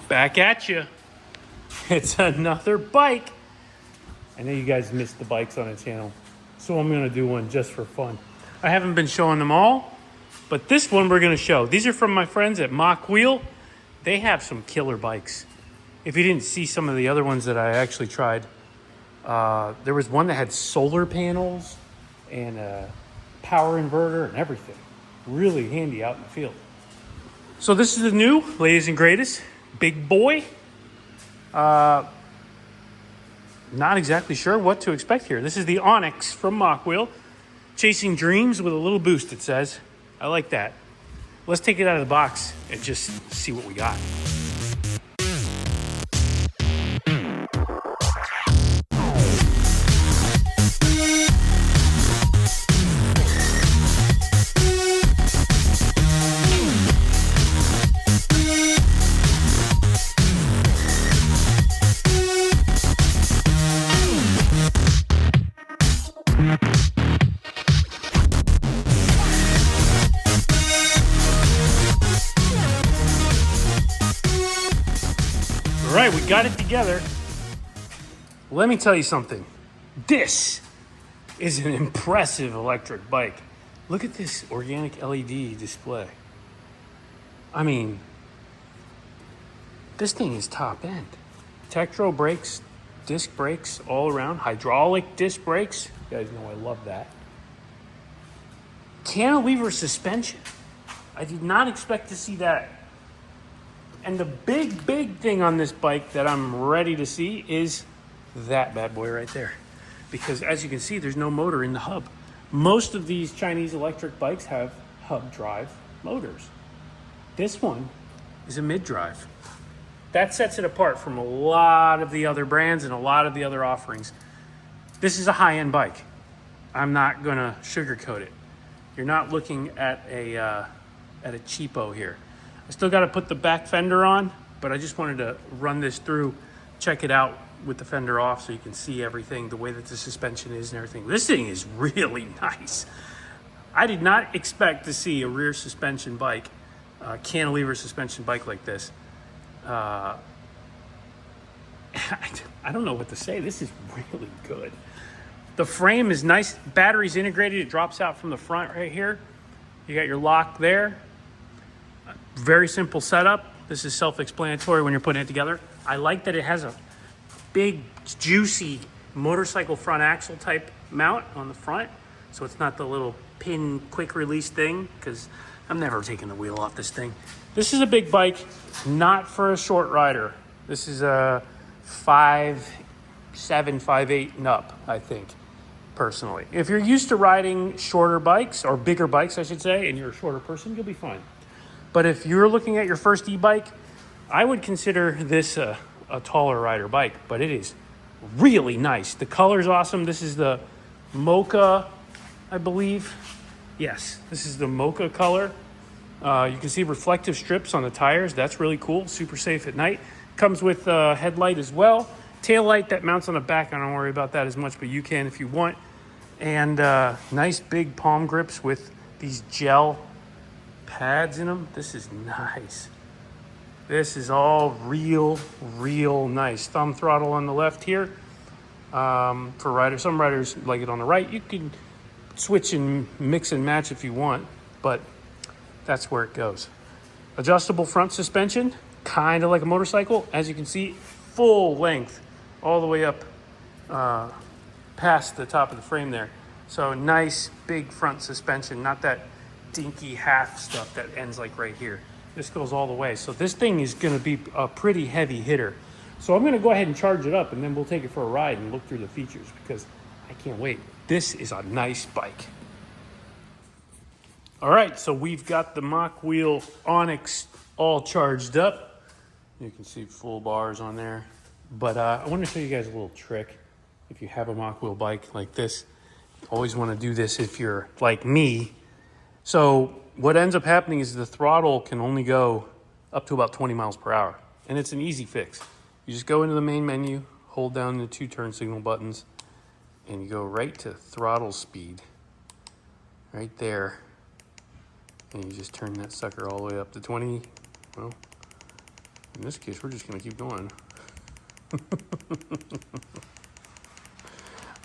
Back at you. It's another bike. I know you guys missed the bikes on the channel, so I'm gonna do one just for fun. I haven't been showing them all, but this one we're gonna show. These are from my friends at Mokwheel. They have some killer bikes. If you didn't see some of the other ones that I actually tried, there was one that had solar panels and a power inverter and everything. Really handy out in the field. So this is the new, latest and greatest, big boy. Not exactly sure what to expect here. This is the Onyx from Mokwheel. Chasing dreams with a little boost, it says. I like that. Let's take it out of the box and just see what we got. All right, we got it together. Let me tell you something. This is an impressive electric bike. Look at this organic LED display. I mean, this thing is top end. Tektro brakes, disc brakes all around, hydraulic disc brakes. You guys know I love that. Cantilever suspension. I did not expect to see that. And the big thing on this bike that I'm ready to see is that bad boy right there. Because as you can see, there's no motor in the hub. Most of these Chinese electric bikes have hub drive motors. This one is a mid-drive. That sets it apart from a lot of the other brands and a lot of the other offerings. This is a high-end bike. I'm not gonna sugarcoat it. You're not looking at a cheapo here. I still got to put the back fender on, but I just wanted to run this through, check it out with the fender off so you can see everything, the way that the suspension is and everything. This thing is really nice. I did not expect to see a rear suspension bike, cantilever suspension bike like this. I don't know what to say. This is really good. The frame is nice. Battery's integrated. It drops out from the front right here. You got your lock there. Very simple setup. This is self-explanatory when you're putting it together. I like that it has a big, juicy motorcycle front axle type mount on the front. So it's not the little pin quick release thing, because I'm never taking the wheel off this thing. This is a big bike, not for a short rider. This is a 5'7", 5'8" and up, I think, personally. If you're used to riding shorter bikes, or bigger bikes, I should say, and you're a shorter person, you'll be fine. But if you're looking at your first e-bike, I would consider this a taller rider bike, but it is really nice. The color's awesome. This is the mocha, I believe. Yes, this is the mocha color. You can see reflective strips on the tires. That's really cool. Super safe at night. Comes with a headlight as well. Tail light that mounts on the back. I don't worry about that as much, but you can if you want. And nice big palm grips with these gel pads in them. This is nice. This is all real nice. Thumb throttle on the left here. For riders, some riders like it on the right. You can switch and mix and match if you want, but that's where it goes. Adjustable front suspension, kind of like a motorcycle. As you can see, full length all the way up past the top of the frame there. So nice big front suspension, not that dinky half stuff that ends like right here. This goes all the way. So this thing is gonna be a pretty heavy hitter. So I'm gonna go ahead and charge it up, and then we'll take it for a ride and look through the features, because I can't wait. This is a nice bike. All right, so we've got the Mokwheel Onyx all charged up. You can see full bars on there. But I want to show you guys a little trick. If you have a Mokwheel bike like this, you always want to do this if you're like me. So what ends up happening is the throttle can only go up to about 20 miles per hour. And it's an easy fix. You just go into the main menu, hold down the 2 turn signal buttons, and you go right to throttle speed. Right there. And you just turn that sucker all the way up to 20. Well, In this case, we're just gonna keep going.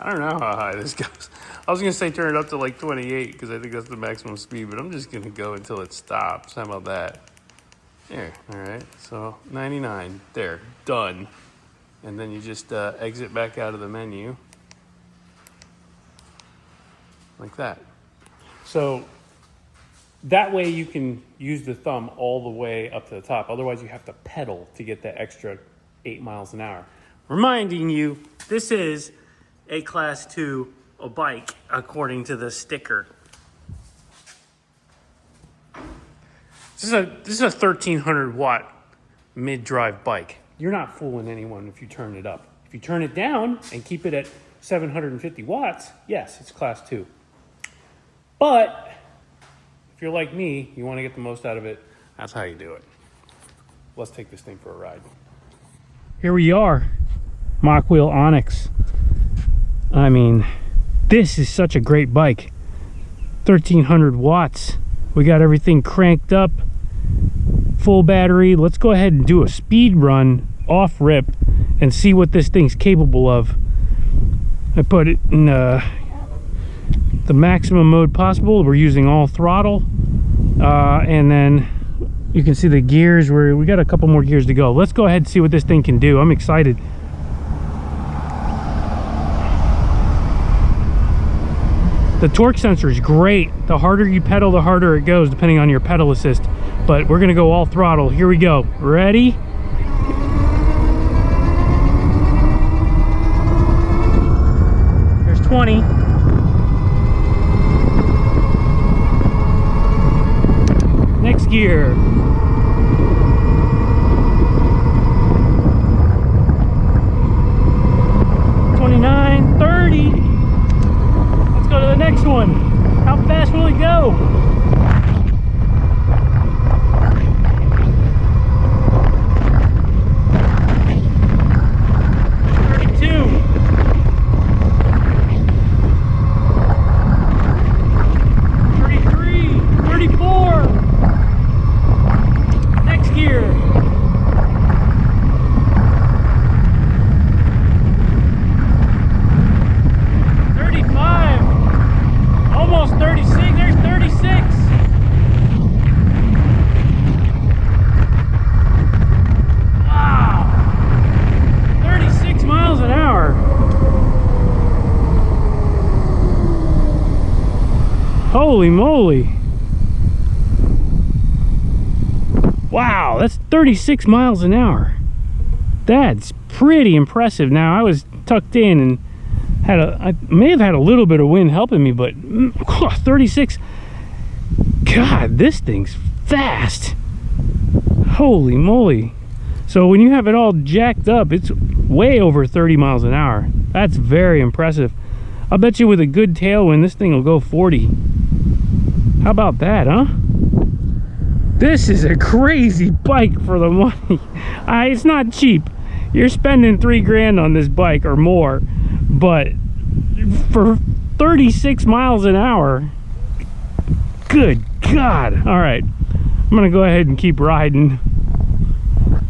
I don't know how high this goes. I was gonna say turn it up to like 28 because I think that's the maximum speed, but I'm just gonna go until it stops. How about that? There, all right, so 99, there, done. And then you just exit back out of the menu. Like that. So that way you can use the thumb all the way up to the top. Otherwise you have to pedal to get that extra 8 miles an hour. Reminding you, this is a class 2 bike according to the sticker. This is a 1300 watt mid-drive bike. You're not fooling anyone if you turn it up. If you turn it down and keep it at 750 watts, yes, it's class 2. But if you're like me, you want to get the most out of it, that's how you do it. Let's take this thing for a ride. Here we are, Mokwheel Onyx. I mean, this is such a great bike. 1300 watts. We got everything cranked up, full battery. Let's go ahead and do a speed run off rip and see what this thing's capable of. I put it in the maximum mode possible. We're using all throttle, and then you can see the gears. We got a couple more gears to go. Let's go ahead and see what this thing can do. I'm excited. The torque sensor is great. The harder you pedal, the harder it goes, depending on your pedal assist. But we're gonna go all throttle. Here we go. Ready? There's 20. Next gear. Go to the next one. How fast will it go? Holy moly. Wow, that's 36 miles an hour. That's pretty impressive. Now, I was tucked in and I may have had a little bit of wind helping me, but 36. God, this thing's fast. Holy moly. So when you have it all jacked up, it's way over 30 miles an hour. That's very impressive. I'll bet you with a good tailwind, this thing will go 40. How about that, huh? This is a crazy bike for the money. It's not cheap. You're spending $3 grand on this bike or more, but for 36 miles an hour, good God. All right, I'm gonna go ahead and keep riding.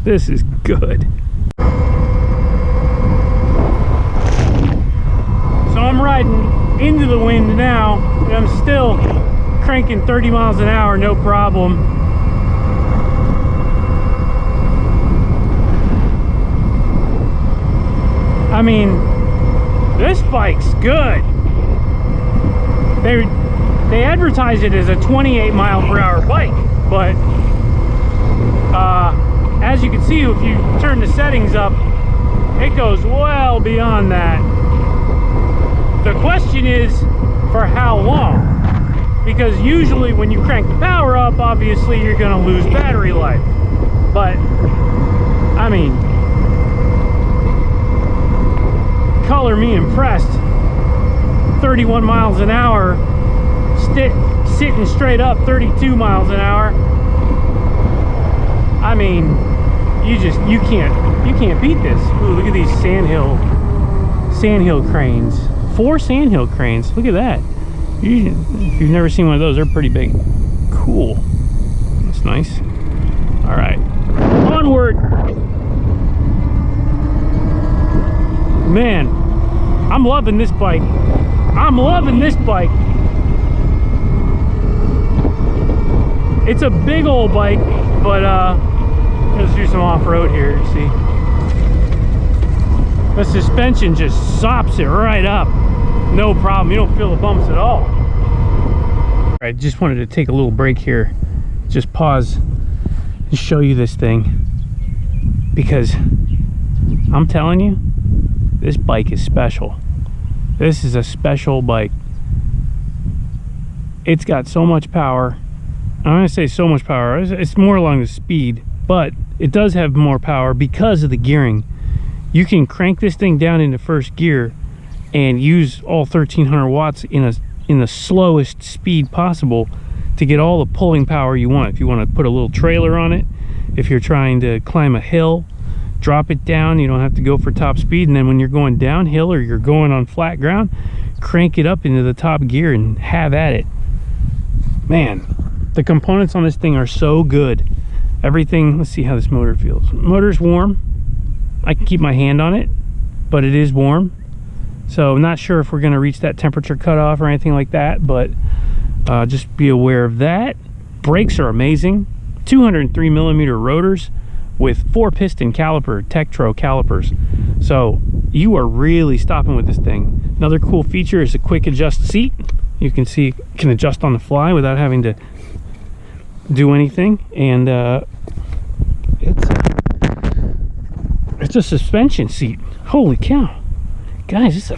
This is good. So I'm riding into the wind now, and I'm still cranking 30 miles an hour, no problem. I mean, this bike's good. They advertise it as a 28 mile per hour bike, but as you can see, if you turn the settings up, it goes well beyond that. The question is, for how long? Because usually when you crank the power up, obviously you're gonna lose battery life. But, I mean, color me impressed. 31 miles an hour, sitting straight up 32 miles an hour. I mean, you can't beat this. Ooh, look at these sandhill cranes. 4 sandhill cranes. Look at that. If you've never seen one of those, they're pretty big. Cool. That's nice. All right, onward. onward. Man, I'm loving this bike. I'm loving this bike. It's a big old bike, but let's do some off-road here, you see. The suspension just sops it right up. No problem, you don't feel the bumps at all. I just wanted to take a little break here, just pause and show you this thing, because I'm telling you, this bike is special. This is a special bike. It's got so much power. I'm gonna say so much power. It's more along the speed, but it does have more power because of the gearing. You can crank this thing down into first gear and use all 1300 watts in the slowest speed possible to get all the pulling power you want. If you want to put a little trailer on it, if you're trying to climb a hill, drop it down, you don't have to go for top speed, and then when you're going downhill or you're going on flat ground, crank it up into the top gear and have at it. Man, the components on this thing are so good. Everything, let's see how this motor feels. Motor's warm. I can keep my hand on it, but it is warm. So I'm not sure if we're gonna reach that temperature cutoff or anything like that, but just be aware of that. Brakes are amazing. 203 millimeter rotors with 4-piston caliper, Tektro calipers. So you are really stopping with this thing. Another cool feature is a quick adjust seat. You can see it can adjust on the fly without having to do anything. And it's a suspension seat. Holy cow. Guys,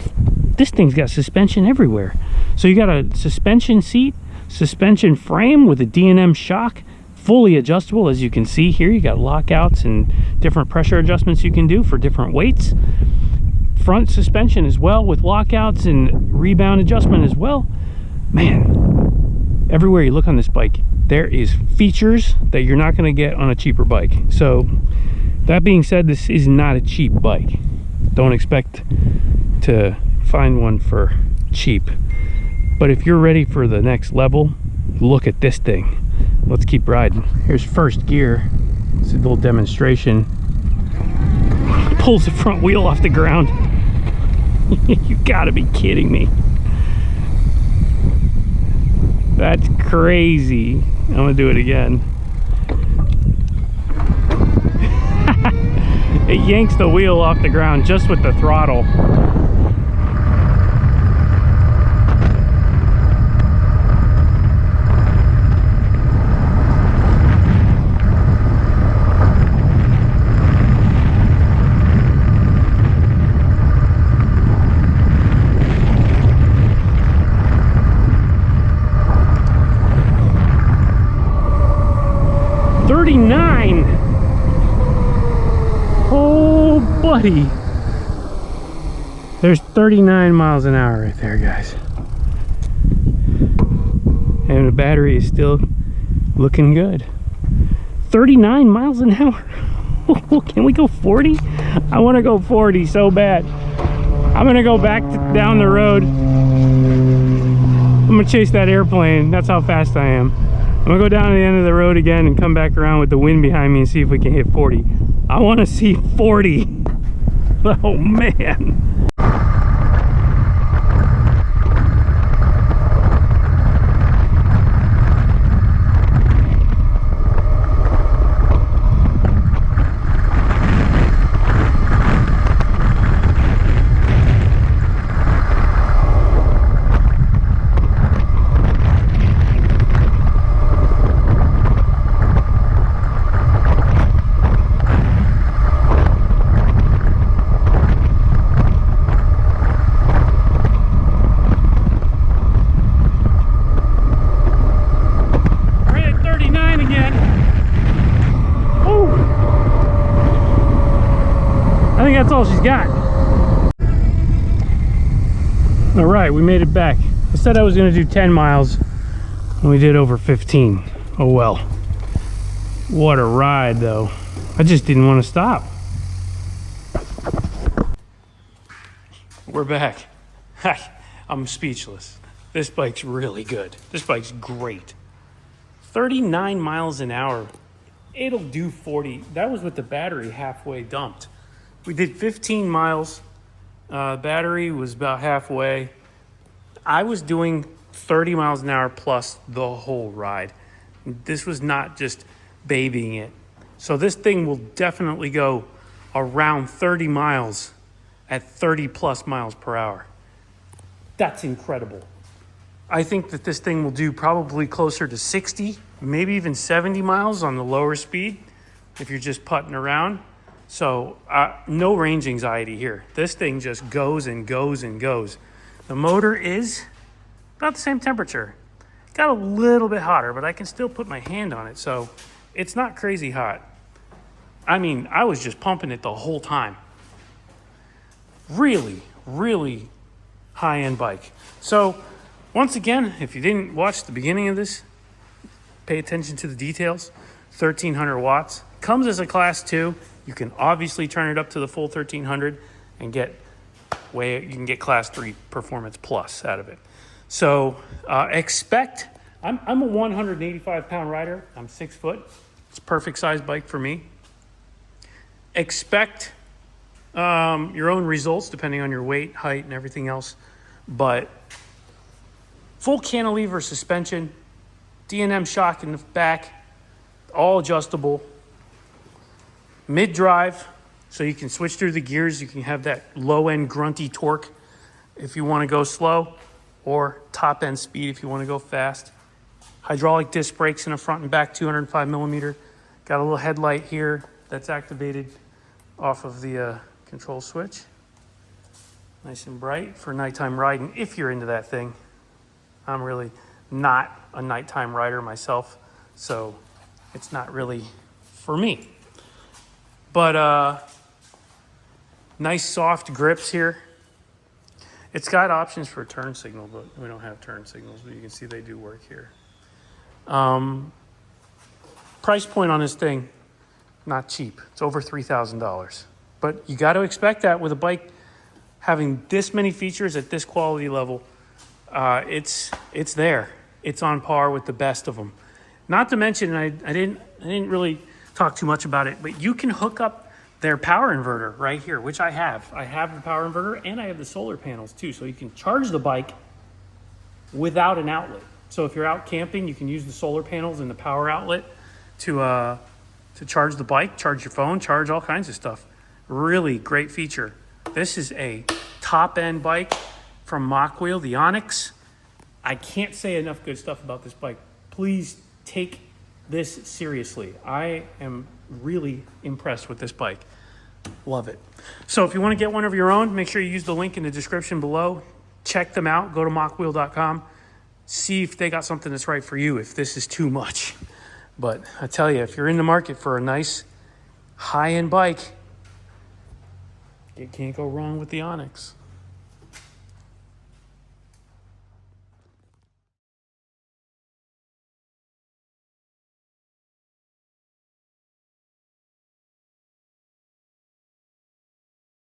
this thing's got suspension everywhere. So you got a suspension seat, suspension frame with a D&M shock, fully adjustable. As you can see here, you got lockouts and different pressure adjustments you can do for different weights. Front suspension as well with lockouts and rebound adjustment as well. Man, everywhere you look on this bike, there is features that you're not going to get on a cheaper bike. So that being said, this is not a cheap bike. Don't expect to find one for cheap. But if you're ready for the next level, look at this thing. Let's keep riding. Here's first gear. It's a little demonstration. Pulls the front wheel off the ground. You gotta be kidding me. That's crazy. I'm gonna do it again. It yanks the wheel off the ground just with the throttle. Oh, buddy. There's 39 miles an hour right there, guys. And the battery is still looking good. 39 miles an hour. Can we go 40? I want to go 40 so bad. I'm going to go back down the road. I'm going to chase that airplane. That's how fast I am. I'm gonna go down to the end of the road again and come back around with the wind behind me and see if we can hit 40. I want to see 40. Oh man. I think that's all she's got. All right, we made it back. I said I was gonna do 10 miles and we did over 15. Oh well. What a ride though. I just didn't want to stop. We're back. I'm speechless. This bike's really good. This bike's great. 39 miles an hour. it'll do 40. That was with the battery halfway dumped. We did 15 miles. Battery was about halfway. I was doing 30 miles an hour plus the whole ride. This was not just babying it. So this thing will definitely go around 30 miles at 30 plus miles per hour. That's incredible. I think that this thing will do probably closer to 60, maybe even 70 miles on the lower speed if you're just putting around. So no range anxiety here. This thing just goes and goes and goes. The motor is about the same temperature. Got a little bit hotter, but I can still put my hand on it, so it's not crazy hot. I mean, I was just pumping it the whole time. Really, really high-end bike. So once again, if you didn't watch the beginning of this, pay attention to the details. 1,300 watts. Comes as a class 2. You can obviously turn it up to the full 1,300 and you can get class 3 performance plus out of it. So expect, I'm a 185 pound rider. I'm 6 foot. It's a perfect size bike for me. Expect your own results depending on your weight, height, and everything else. But full cantilever suspension, D&M shock in the back, all adjustable. Mid-drive, so you can switch through the gears. You can have that low-end grunty torque if you want to go slow, or top-end speed if you want to go fast. Hydraulic disc brakes in the front and back, 205 millimeter. Got a little headlight here that's activated off of the control switch. Nice and bright for nighttime riding if you're into that thing. I'm really not a nighttime rider myself, so it's not really for me. But nice soft grips here. It's got options for turn signal, but we don't have turn signals, but you can see they do work here. Price point on this thing, not cheap. It's over $3,000. But you got to expect that with a bike having this many features at this quality level. It's there. It's on par with the best of them. Not to mention, I didn't really talk too much about it, but you can hook up their power inverter right here, which I have. I have the power inverter and I have the solar panels too. So you can charge the bike without an outlet. So if you're out camping, you can use the solar panels and the power outlet to charge the bike, charge your phone, charge all kinds of stuff. Really great feature. This is a top-end bike from Mokwheel, the Onyx. I can't say enough good stuff about this bike. Please take this seriously. I am really impressed with this bike. Love it. So if you want to get one of your own, make sure you use the link in the description below. Check them out. Go to mokwheel.com. See if they got something that's right for you, if this is too much. But I tell you, if you're in the market for a nice high-end bike, you can't go wrong with the Onyx.